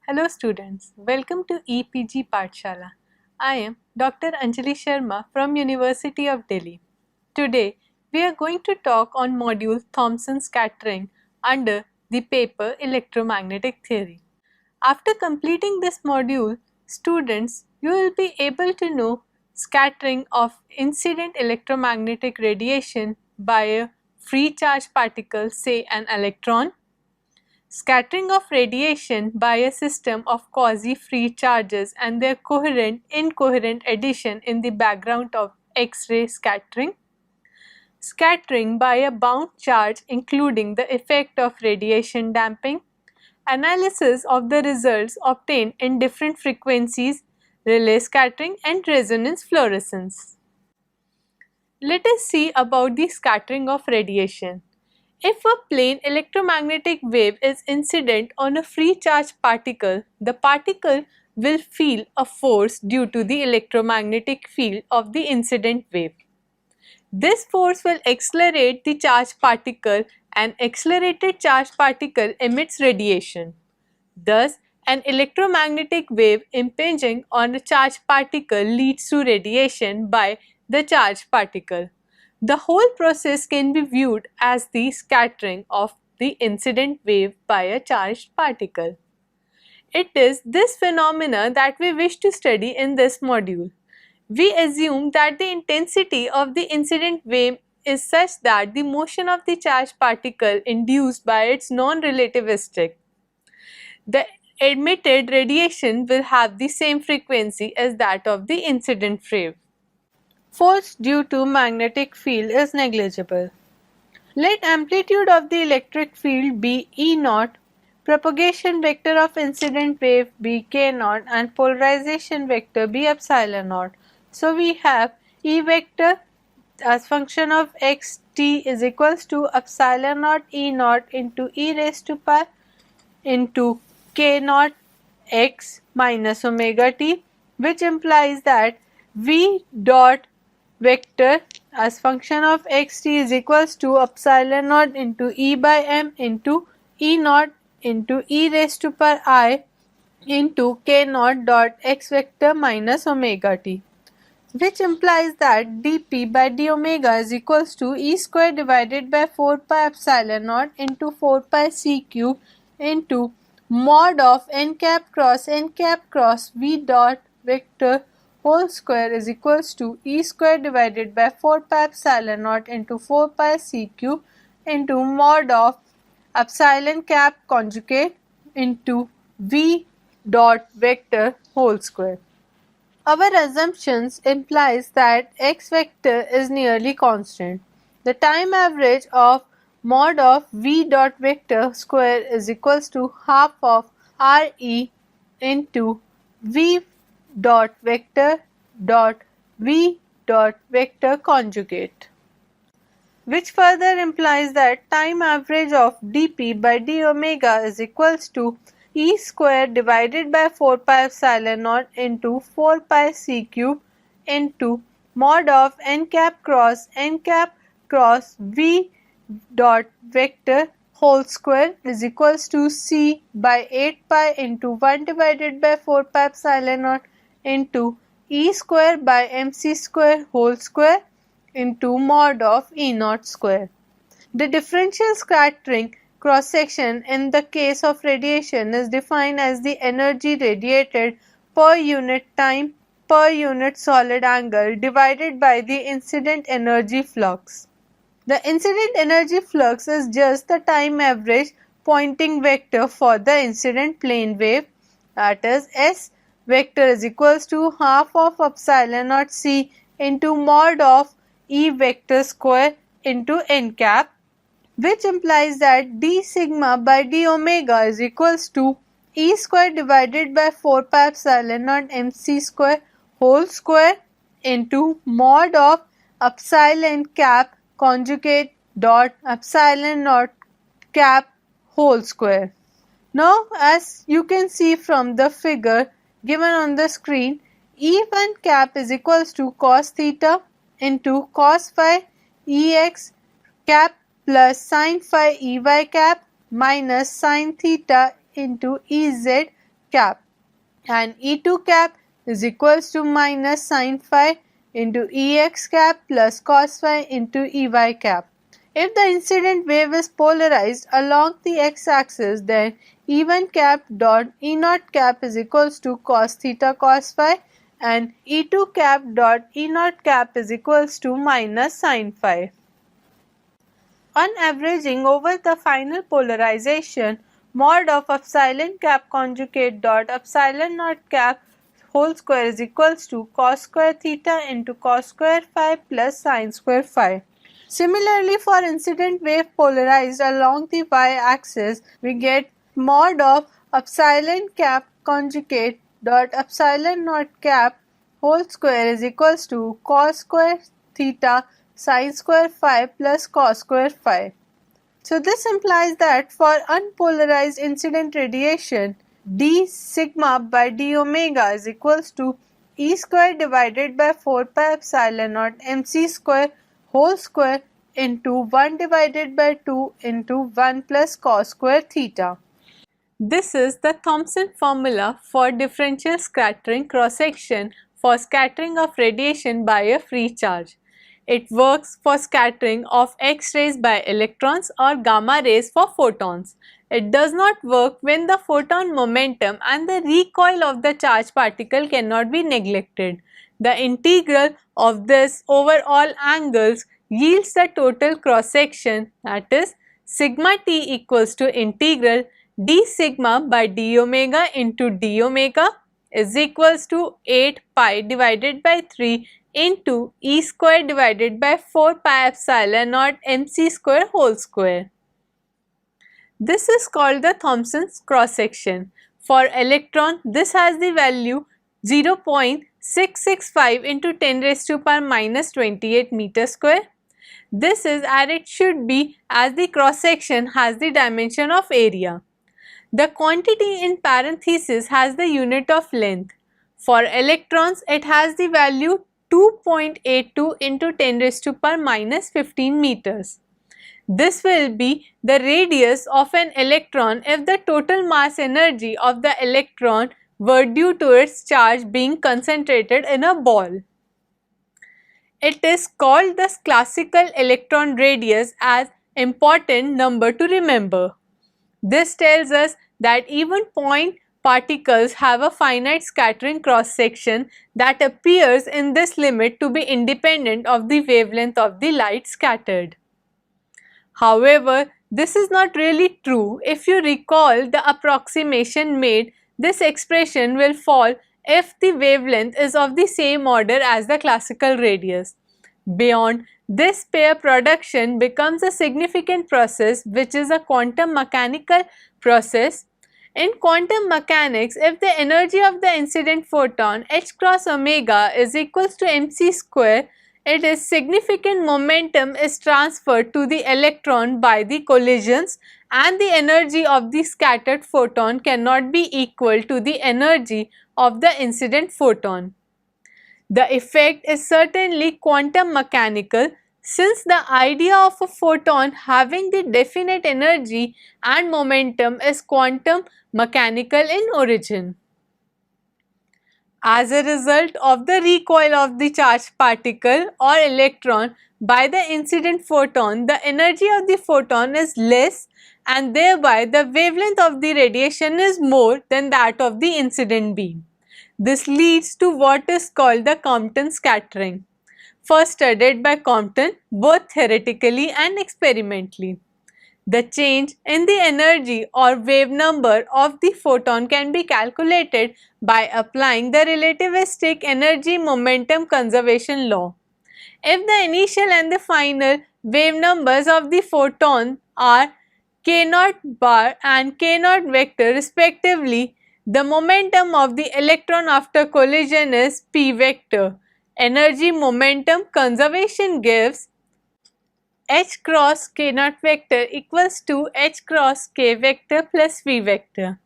Hello students, welcome to EPG Pathshala. I am Dr. Anjali Sharma from University of Delhi. Today we are going to talk on module Thomson scattering under the paper Electromagnetic Theory. After completing this module, students, you will be able to know scattering of incident electromagnetic radiation by a free charge particle, say an electron, scattering of radiation by a system of quasi-free charges and their coherent-incoherent addition in the background of X-ray scattering, scattering by a bound charge including the effect of radiation damping, analysis of the results obtained in different frequencies, relay scattering and resonance fluorescence. Let us see about the scattering of radiation. If a plane electromagnetic wave is incident on a free charge particle, the particle will feel a force due to the electromagnetic field of the incident wave. This force will accelerate the charged particle and accelerated charged particle emits radiation. Thus, an electromagnetic wave impinging on a charged particle leads to radiation by the charged particle. The whole process can be viewed as the scattering of the incident wave by a charged particle. It is this phenomena that we wish to study in this module. We assume that the intensity of the incident wave is such that the motion of the charged particle induced by its non-relativistic. The emitted radiation will have the same frequency as that of the incident wave. Force due to magnetic field is negligible. Let amplitude of the electric field be E naught, propagation vector of incident wave be k naught and polarization vector be epsilon naught. So we have E vector as function of x t is equals to epsilon naught E naught into e raised to pi into k naught x minus omega t, which implies that v dot vector as function of xt is equals to epsilon naught into e by m into e naught into e raised to power I into k naught dot x vector minus omega t, which implies that dp by d omega is equals to e square divided by 4 pi epsilon naught into 4 pi c cube into mod of n cap cross v dot vector whole square is equals to e square divided by 4 pi epsilon naught into 4 pi c cube into mod of epsilon cap conjugate into v dot vector whole square. Our assumptions implies that x vector is nearly constant. The time average of mod of v dot vector square is equals to half of re into v dot vector conjugate, which further implies that time average of dp by d omega is equals to e square divided by 4 pi epsilon naught into 4 pi c cube into mod of n cap cross v dot vector whole square is equals to c by 8 pi into 1 divided by 4 pi epsilon naught into e square by mc square whole square into mod of E naught square. The differential scattering cross-section in the case of radiation is defined as the energy radiated per unit time per unit solid angle divided by the incident energy flux. The incident energy flux is just the time average Poynting vector for the incident plane wave, that is S vector is equals to half of epsilon naught c into mod of E vector square into n cap, which implies that d sigma by d omega is equals to E square divided by 4 pi epsilon naught mc square whole square into mod of epsilon cap conjugate dot epsilon naught cap whole square. Now, as you can see from the figure given on the screen, E1 cap is equals to cos theta into cos phi Ex cap plus sin phi Ey cap minus sin theta into Ez cap, and E2 cap is equals to minus sin phi into Ex cap plus cos phi into Ey cap. If the incident wave is polarized along the x-axis, then E1 cap dot E0 cap is equals to cos theta cos phi, and E2 cap dot E0 cap is equals to minus sin phi. On averaging over the final polarization, mod of epsilon cap conjugate dot epsilon naught cap whole square is equals to cos square theta into cos square phi plus sin square phi. Similarly, for incident wave polarized along the y-axis, we get mod of epsilon cap conjugate dot epsilon naught cap whole square is equals to cos square theta sin square phi plus cos square phi. So this implies that for unpolarized incident radiation, d sigma by d omega is equals to E square divided by 4 pi epsilon naught mc square whole square into 1 divided by 2 into 1 plus cos square theta. This is the Thomson formula for differential scattering cross-section for scattering of radiation by a free charge. It works for scattering of X-rays by electrons or gamma rays for photons. It does not work when the photon momentum and the recoil of the charged particle cannot be neglected. The integral of this over all angles yields the total cross-section, that is sigma t equals to integral d sigma by d omega into d omega is equals to 8 pi divided by 3 into E square divided by 4 pi epsilon naught mc square whole square. This is called the Thomson's cross section. For electron, this has the value 0.665 into 10 raised to power minus 28 meter square. This is as it should be, as the cross section has the dimension of area. The quantity in parenthesis has the unit of length. For electrons, it has the value 2.82 into 10 raised to power minus 15 meters. This will be the radius of an electron if the total mass energy of the electron were due to its charge being concentrated in a ball. It is called the classical electron radius as important number to remember. This tells us that even point particles have a finite scattering cross section that appears in this limit to be independent of the wavelength of the light scattered. However, this is not really true. If you recall the approximation made, this expression will fall if the wavelength is of the same order as the classical radius. Beyond this, pair production becomes a significant process, which is a quantum mechanical process. In quantum mechanics, if the energy of the incident photon h cross omega is equals to mc square, it is significant momentum is transferred to the electron by the collisions, and the energy of the scattered photon cannot be equal to the energy of the incident photon. The effect is certainly quantum mechanical, since the idea of a photon having the definite energy and momentum is quantum mechanical in origin. As a result of the recoil of the charged particle or electron by the incident photon, the energy of the photon is less, and thereby the wavelength of the radiation is more than that of the incident beam. This leads to what is called the Compton scattering, first studied by Compton both theoretically and experimentally. The change in the energy or wave number of the photon can be calculated by applying the relativistic energy momentum conservation law. If the initial and the final wave numbers of the photon are k0 bar and k0 vector respectively, the momentum of the electron after collision is p vector. Energy momentum conservation gives h cross k0 vector equals to h cross k vector plus v vector.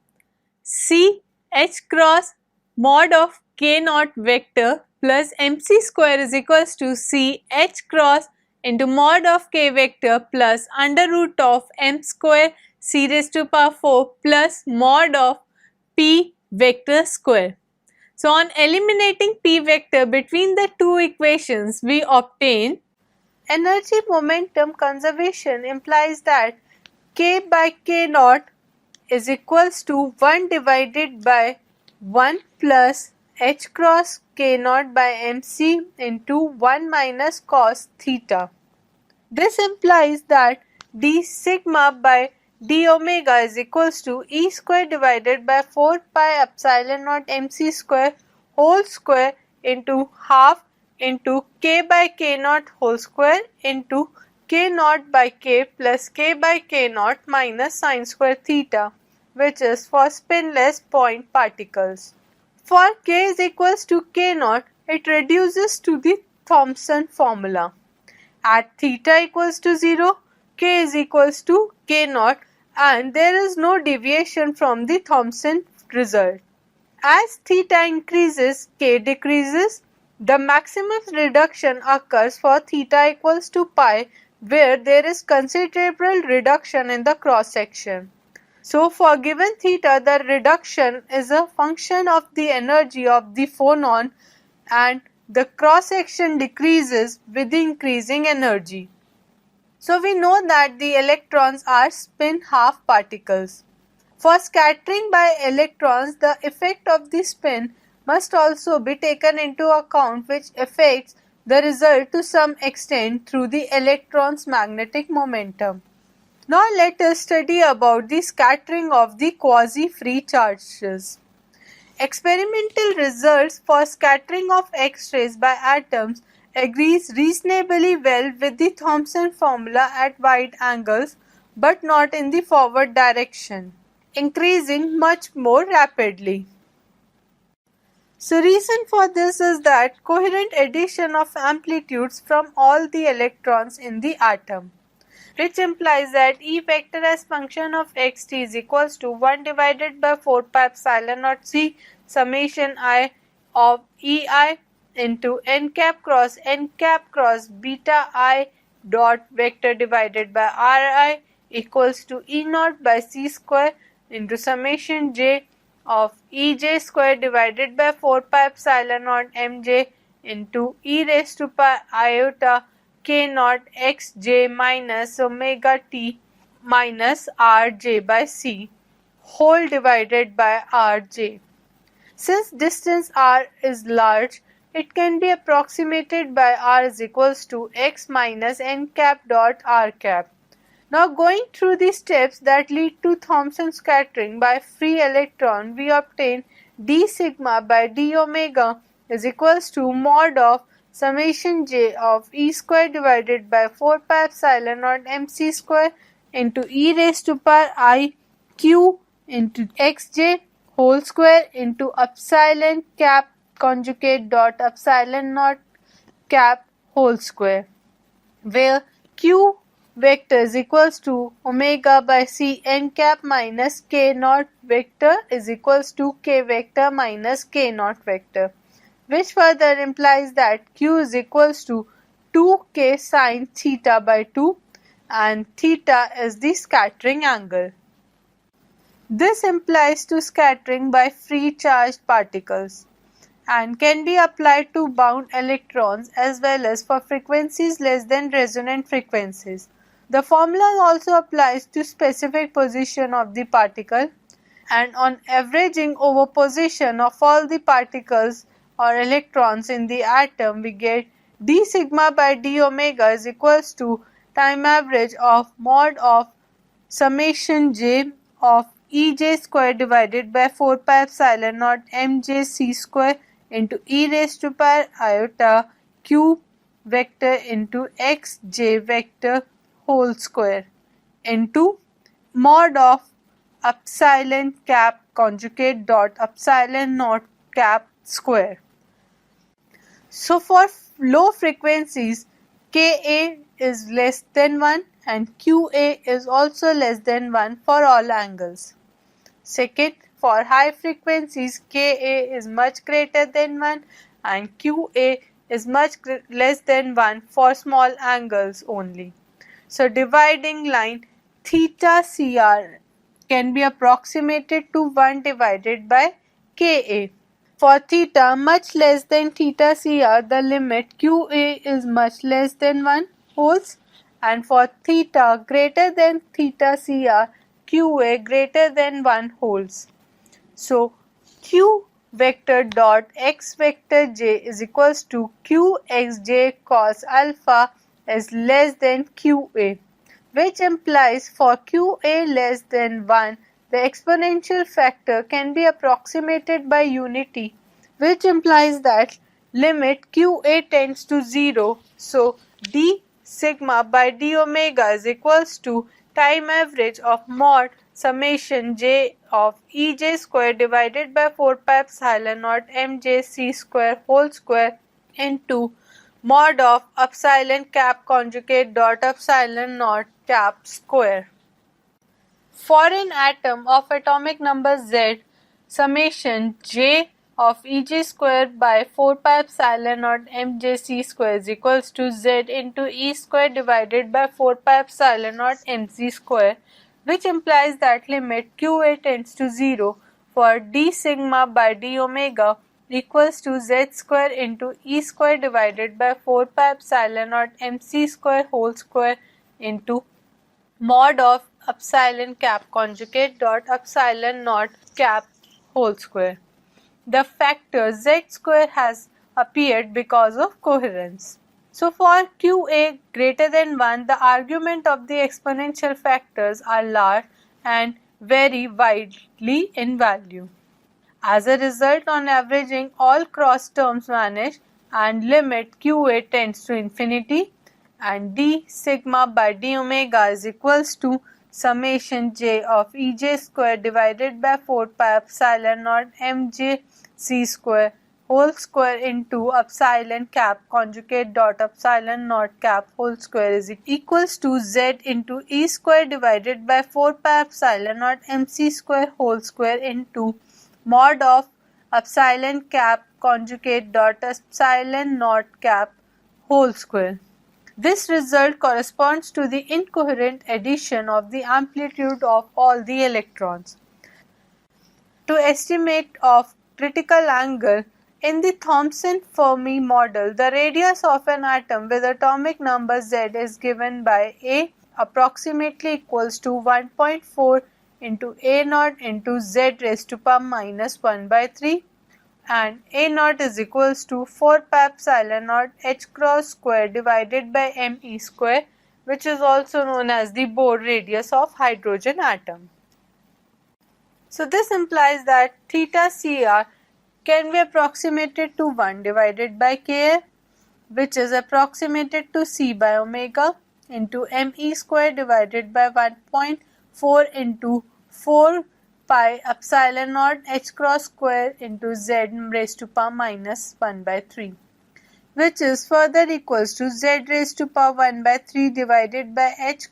C h cross mod of k0 vector plus mc square is equals to c h cross into mod of k vector plus under root of m square c raised to power 4 plus mod of p vector square. So on eliminating p vector between the two equations, we obtain energy momentum conservation implies that k by k naught is equals to 1 divided by 1 plus h cross k naught by mc into 1 minus cos theta. This implies that d sigma by d omega is equals to E square divided by 4 pi epsilon naught mc square whole square into half into k by k naught whole square into k naught by k plus k by k naught minus sine square theta, which is for spinless point particles. For k is equals to k naught, it reduces to the Thomson formula. At theta equals to 0, k is equals to k naught and there is no deviation from the Thomson result. As theta increases, k decreases. The maximum reduction occurs for theta equals to pi, where there is considerable reduction in the cross section. So for given theta, the reduction is a function of the energy of the phonon and the cross section decreases with the increasing energy. So we know that the electrons are spin half particles. For scattering by electrons, the effect of the spin must also be taken into account, which affects the result to some extent through the electron's magnetic momentum. Now let us study about the scattering of the quasi-free charges. Experimental results for scattering of X-rays by atoms agrees reasonably well with the Thomson formula at wide angles, but not in the forward direction, increasing much more rapidly. So reason for this is that coherent addition of amplitudes from all the electrons in the atom, which implies that E vector as function of xt is equals to 1 divided by 4 pi epsilon naught c summation I of Ei into n cap cross beta I dot vector divided by Ri equals to E naught by c square into summation j of Ej square divided by 4 pi epsilon naught mj into e raised to pi iota k naught xj minus omega t minus rj by c whole divided by rj. Since distance r is large, it can be approximated by r is equals to x minus n cap dot r cap. Now going through the steps that lead to Thomson scattering by free electron, we obtain d sigma by d omega is equals to mod of summation j of E square divided by 4 pi epsilon naught mc square into e raised to pi I q into xj whole square into epsilon cap conjugate dot epsilon naught cap whole square, where q vector is equals to omega by c n cap minus k naught vector is equals to k vector minus k naught vector, which further implies that q is equals to 2k sine theta by 2 and theta is the scattering angle. This implies to scattering by free charged particles and can be applied to bound electrons as well as for frequencies less than resonant frequencies. The formula also applies to specific position of the particle, and on averaging over position of all the particles or electrons in the atom, we get d sigma by d omega is equals to time average of mod of summation j of Ej square divided by 4 pi epsilon naught mj c square into e raised to pi iota q vector into xj vector whole square into mod of epsilon cap conjugate dot epsilon naught cap square. So for low frequencies, Ka is less than 1 and Qa is also less than 1 for all angles. Second, for high frequencies, Ka is much greater than 1 and Qa is much less than 1 for small angles only. So dividing line theta Cr can be approximated to 1 divided by Ka. For theta much less than theta Cr, the limit Qa is much less than 1 holds, and for theta greater than theta Cr, Qa greater than 1 holds. So q vector dot x vector j is equals to qxj cos alpha is less than qa, which implies for qa less than 1, the exponential factor can be approximated by unity, which implies that limit qa tends to 0. So d sigma by d omega is equals to time average of mod summation j of ej square divided by 4 pi epsilon naught mj c square whole square into mod of epsilon cap conjugate dot epsilon naught cap square. For an atom of atomic number z, summation j of Ej square by 4 pi epsilon naught mj c square is equals to z into E square divided by 4 pi epsilon naught mc square, which implies that limit qa tends to 0 for d sigma by d omega equals to z square into E square divided by 4 pi epsilon naught mc square whole square into mod of epsilon cap conjugate dot epsilon naught cap whole square. The factor z square has appeared because of coherence. So for qa greater than 1, the argument of the exponential factors are large and vary widely in value. As a result, on averaging, all cross terms vanish and limit qa tends to infinity, and d sigma by d omega is equals to summation j of ej square divided by 4 pi epsilon naught mj c square whole square into epsilon cap conjugate dot epsilon naught cap whole square is equals to z into E square divided by 4 pi epsilon naught mc square whole square into mod of epsilon cap conjugate dot epsilon naught cap whole square. This result corresponds to the incoherent addition of the amplitude of all the electrons. To estimate of critical angle, in the Thomson-Fermi model, the radius of an atom with atomic number z is given by A approximately equals to 1.4 into A naught into z raised to power minus 1 by 3, and A naught is equals to 4 pi epsilon naught h cross square divided by me square, which is also known as the Bohr radius of hydrogen atom. So this implies that theta Cr can be approximated to 1 divided by Ka, which is approximated to C by omega into me square divided by 1.4 into 4 pi epsilon naught h cross square into z raised to power minus 1 by 3, which is further equals to z raised to power 1 by 3 divided by h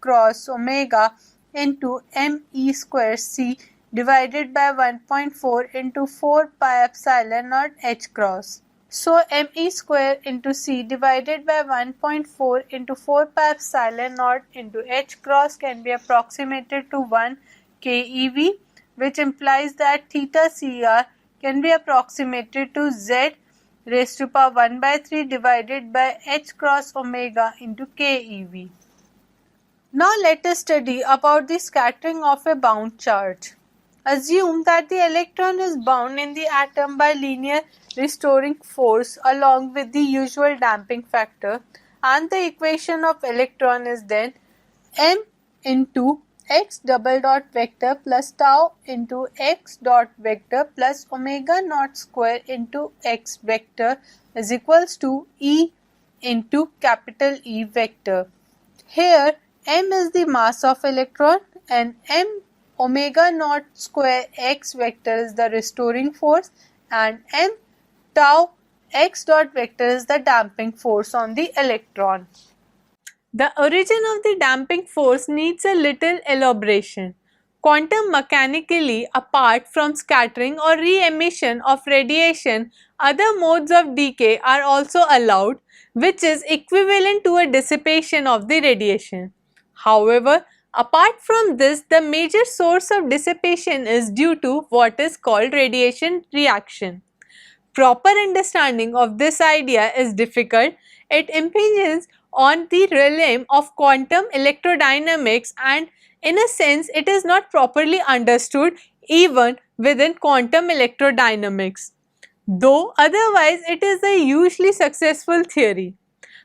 cross omega into me square c divided by 1.4 into 4 pi epsilon naught h cross. So me square into c divided by 1.4 into 4 pi epsilon naught into h cross can be approximated to 1 keV, which implies that theta Cr can be approximated to z raised to power 1 by 3 divided by h cross omega into keV. Now let us study about the scattering of a bound charge. Assume that the electron is bound in the atom by linear restoring force along with the usual damping factor, and the equation of electron is then m into x double dot vector plus tau into x dot vector plus omega naught square into x vector is equals to E into capital E vector. Here m is the mass of electron and m omega naught square x vector is the restoring force, and m tau x dot vector is the damping force on the electron. The origin of the damping force needs a little elaboration. Quantum mechanically, apart from scattering or re-emission of radiation, other modes of decay are also allowed, which is equivalent to a dissipation of the radiation. However, Apart from this, the major source of dissipation is due to what is called radiation reaction. Proper understanding of this idea is difficult. It impinges on the realm of quantum electrodynamics, and in a sense it is not properly understood even within quantum electrodynamics, though otherwise it is a hugely successful theory.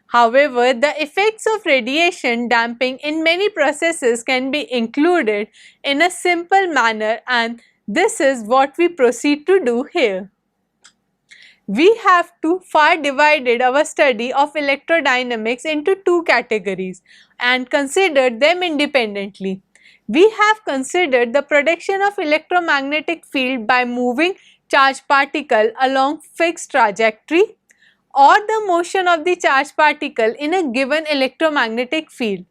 However, the effects of radiation damping in many processes can be included in a simple manner, and this is what we proceed to do here. We have to far divided our study of electrodynamics into two categories and considered them independently. We have considered the production of electromagnetic field by moving charged particle along fixed trajectory, or the motion of the charged particle in a given electromagnetic field.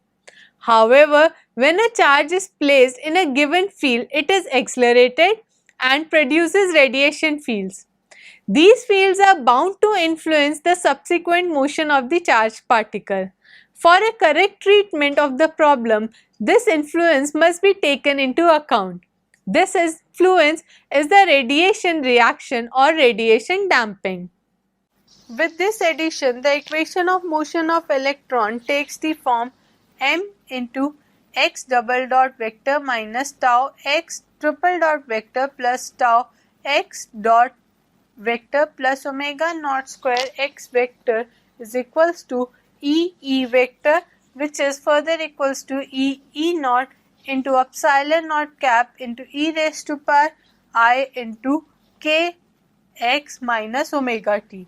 However, when a charge is placed in a given field, it is accelerated and produces radiation fields. These fields are bound to influence the subsequent motion of the charged particle. For a correct treatment of the problem, this influence must be taken into account. This influence is the radiation reaction or radiation damping. With this addition, the equation of motion of electron takes the form m into x double dot vector minus tau x triple dot vector plus tau x dot vector plus omega naught square x vector is equals to e vector, which is further equals to e naught into epsilon naught cap into e raised to power I into k x minus omega t.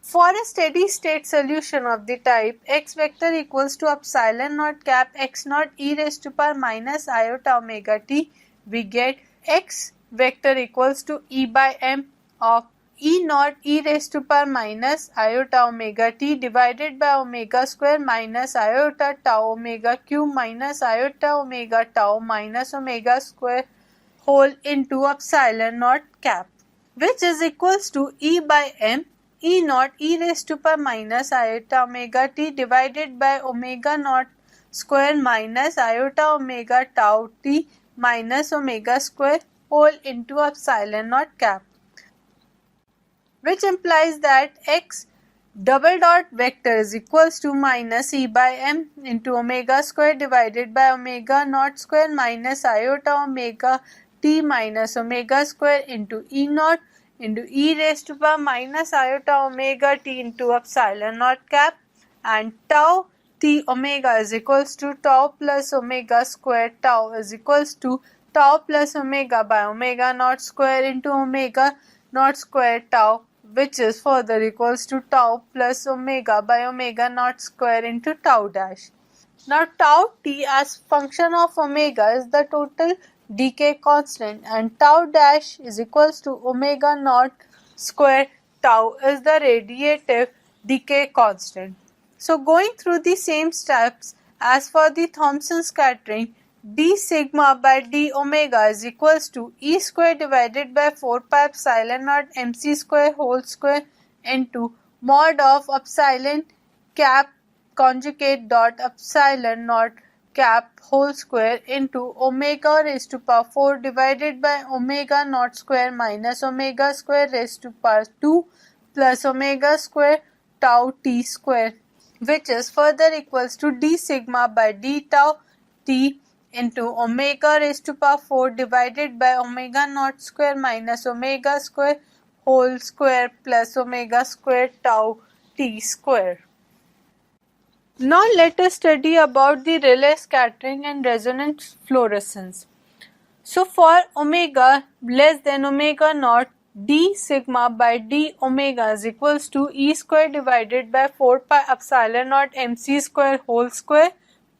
For a steady state solution of the type x vector equals to epsilon naught cap x naught e raised to power minus iota omega t, we get x vector equals to e by m of e naught e raised to power minus iota omega t divided by omega square minus iota tau omega cube minus iota omega tau minus omega square whole into epsilon naught cap, which is equals to e by m e naught e raised to power minus iota omega t divided by omega naught square minus iota omega tau t minus omega square whole into epsilon naught cap, which implies that x double dot vector is equals to minus e by m into omega square divided by omega naught square minus iota omega t minus omega square into e naught into e raised to power minus iota omega t into epsilon naught cap, and tau t omega is equals to tau plus omega square tau is equals to tau plus omega by omega naught square into omega naught square tau, which is further equals to tau plus omega by omega naught square into tau dash. Now tau t as function of omega is the total decay constant, and tau dash is equals to omega naught square tau is the radiative decay constant. So going through the same steps as for the Thomson scattering, d sigma by d omega is equals to e square divided by 4 pi epsilon naught mc square whole square into mod of epsilon cap conjugate dot epsilon naught cap whole square into omega raised to power 4 divided by omega naught square minus omega square raised to power 2 plus omega square tau t square, which is further equals to d sigma by d tau t into omega raised to power 4 divided by omega naught square minus omega square whole square plus omega square tau t square. Now let us study about the Rayleigh scattering and resonant fluorescence. So for omega less than omega naught, d sigma by d omega is equals to e square divided by 4 pi epsilon naught mc square whole square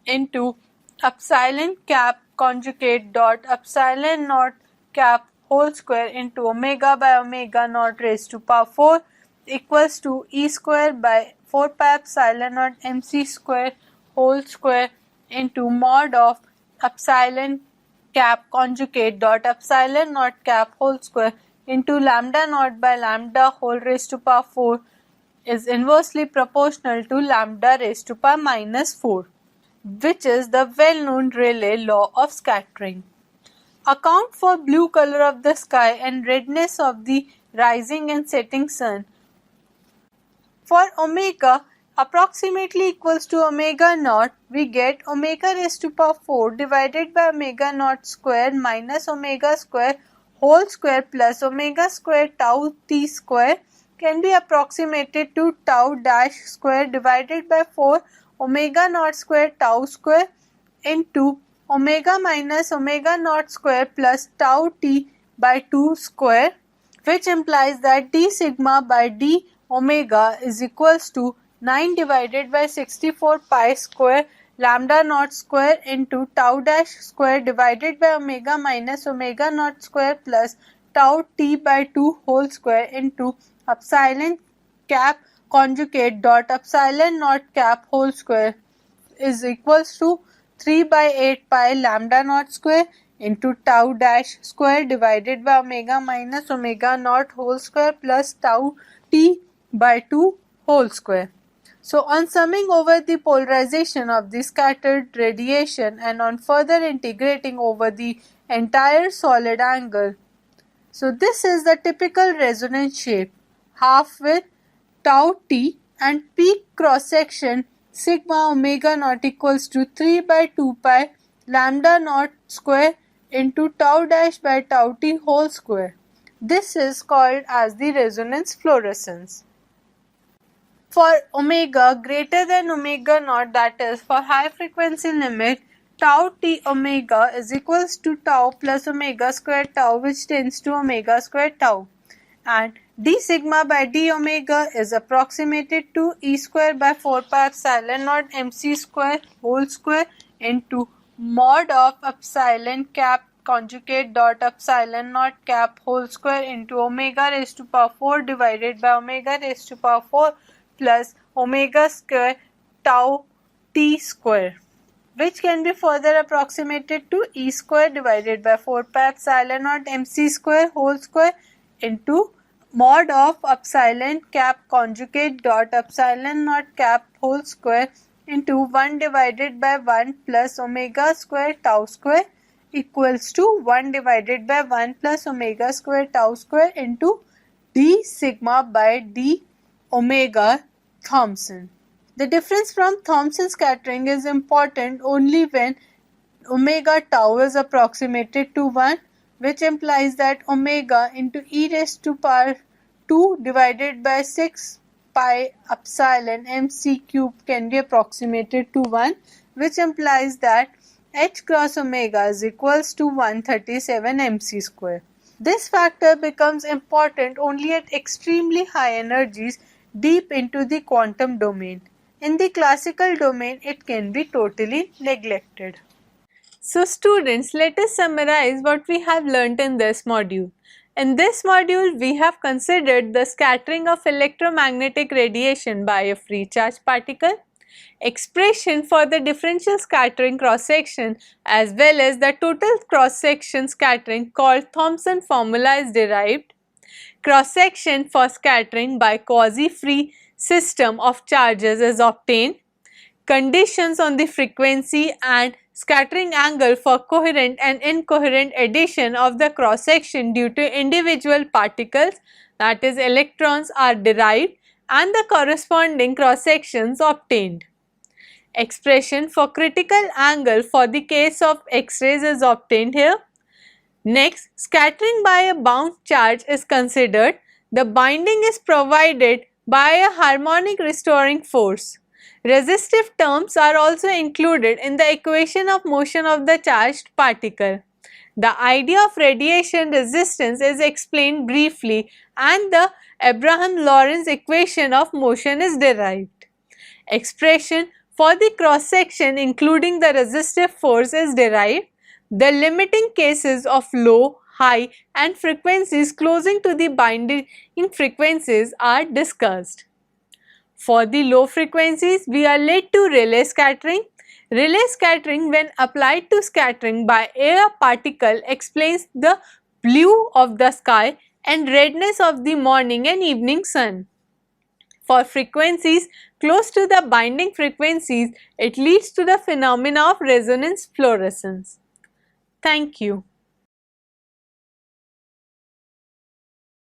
into epsilon cap conjugate dot epsilon naught cap whole square into omega by omega naught raised to power 4 equals to e square by 4 pi epsilon naught mc square whole square into mod of epsilon cap conjugate dot epsilon naught cap whole square into lambda naught by lambda whole raised to power 4 is inversely proportional to lambda raised to power minus 4. which is the well-known Rayleigh law of scattering. Account for blue color of the sky and redness of the rising and setting sun. For omega approximately equals to omega naught, we get omega raised to power 4 divided by omega naught square minus omega square whole square plus omega square tau t square can be approximated to tau dash square divided by 4 omega naught square tau square into omega minus omega naught square plus tau t by 2 square, which implies that d sigma by d omega is equals to 9 divided by 64 pi square lambda naught square into tau dash square divided by omega minus omega naught square plus tau t by 2 whole square into epsilon cap conjugate dot epsilon naught cap whole square is equals to 3 by 8 pi lambda naught square into tau dash square divided by omega minus omega naught whole square plus tau t by 2 whole square. So on summing over the polarization of the scattered radiation and on further integrating over the entire solid angle, so this is the typical resonance shape, half with tau t and peak cross section sigma omega naught equals to 3 by 2 pi lambda naught square into tau dash by tau t whole square. This is called as the resonance fluorescence. For omega greater than omega naught, that is for high frequency limit, tau t omega is equals to tau plus omega square tau, which tends to omega square tau, and d sigma by d omega is approximated to e square by 4 pi epsilon naught mc square whole square into mod of epsilon cap conjugate dot epsilon naught cap whole square into omega raised to power 4 divided by omega raised to power 4 plus omega square tau t square, which can be further approximated to e square divided by 4 pi epsilon naught mc square whole square into mod of epsilon cap conjugate dot epsilon naught cap whole square into 1 divided by 1 plus omega square tau square equals to 1 divided by 1 plus omega square tau square into d sigma by d omega Thomson. The difference from Thomson scattering is important only when omega tau is approximated to 1, which implies that omega into e raised to power 2 divided by 6 pi epsilon mc cube can be approximated to 1, which implies that h cross omega is equals to 137 mc square. This factor becomes important only at extremely high energies deep into the quantum domain. In the classical domain, it can be totally neglected. So students, let us summarize what we have learnt in this module. In this module, we have considered the scattering of electromagnetic radiation by a free charge particle, expression for the differential scattering cross-section as well as the total cross-section scattering called Thomson formula is derived, cross-section for scattering by quasi-free system of charges is obtained, conditions on the frequency and scattering angle for coherent and incoherent addition of the cross-section due to individual particles, that is electrons, are derived and the corresponding cross-sections obtained. Expression for critical angle for the case of X-rays is obtained here. Next, scattering by a bound charge is considered. The binding is provided by a harmonic restoring force. Resistive terms are also included in the equation of motion of the charged particle. The idea of radiation resistance is explained briefly and the Abraham-Lorentz equation of motion is derived. Expression for the cross-section including the resistive force is derived. The limiting cases of low, high and frequencies closing to the binding frequencies are discussed. For the low frequencies, we are led to Rayleigh scattering. Rayleigh scattering, when applied to scattering by air particle, explains the blue of the sky and redness of the morning and evening sun. For frequencies close to the binding frequencies, it leads to the phenomena of resonance fluorescence. Thank you.